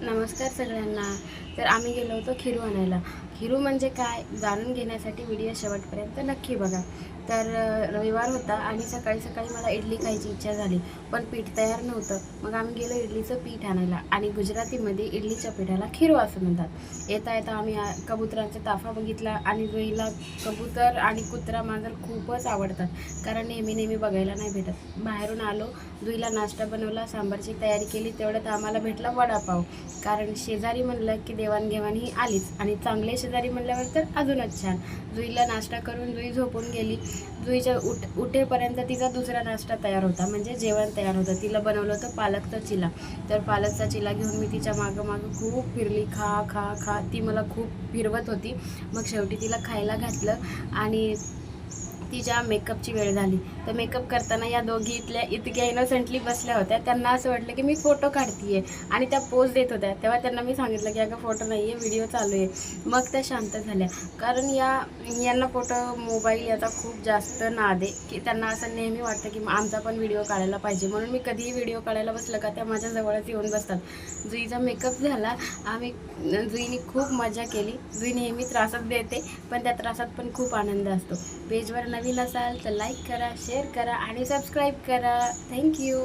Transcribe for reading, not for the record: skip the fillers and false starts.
नमस्कार सगळ्यांना. तर आम्ही गेलो होतो खिरू आणायला. खिरू म्हणजे काय जाणून घेण्यासाठी व्हिडिओ शेवटपर्यंत नक्की बघा. तर रविवार होता आणि सकाळी सकाळी मला इडली खायची इच्छा झाली, पण पीठ तयार नव्हतं. मग आम्ही गेलो इडलीचं पीठ आणायला आणि गुजरातीमध्ये इडलीच्या पिठाला खिरू असं म्हणतात. येता येता आम्ही कबुतरांचा ताफा बघितला आणि जोईला कबूतर आणि कुत्रा मांजर खूपच आवडतात, कारण नेहमी नेहमी बघायला नाही भेटत. बाहेरून आलो, जुईला नाश्ता बनवला, सांबारची तयारी केली. तेवढ्यात आम्हाला भेटला वडापाव, कारण शेजारी म्हणलं की देवाणघेवाण ही आलीच आणि चांगले शेजारी म्हणल्यावर तर अजूनच छान. जुईला नाश्ता करून जुई झोपून गेली. जुईच्या उठेपर्यंत तिचा दुसरा नाश्ता तयार होता, म्हणजे जेवण तयार होतं. तिला बनवलं होतं पालकचा चिला. तर पालकचा चिला घेऊन मी तिच्या मागं खूप फिरली. खा खा खा, ती मला खूप फिरवत होती. मग शेवटी तिला खायला घातलं आणि तिच्या मेकअपची वेळ झाली. तर मेकअप करताना या दोघी इतक्या इनोसेंटली बसल्या होत्या. त्यांना असं वाटलं की मी फोटो काढतीये आणि त्या पोज देत होत्या. तेव्हा त्यांना मी सांगितलं की अगं फोटो नाही आहे, व्हिडिओ चालू आहे. मग त्या शांत झाल्या, कारण यांना फोटो मोबाईल याचा खूप जास्त नाद आहे, की त्यांना असं नेहमी वाटतं की आमचा पण व्हिडिओ काढायला पाहिजे. म्हणून मी कधीही व्हिडिओ काढायला बसलं का त्या माझ्या जवळच येऊन बसतात. जुईचा मेकअप झाला. जुईने खूप मजा केली. जुई नेहमी त्रासात देते, पण त्या त्रासात पण खूप आनंद असतो. पेजवर नवीन असाल तर लाईक करा, शेअर करा आणि सबस्क्राईब करा. थँक्यू.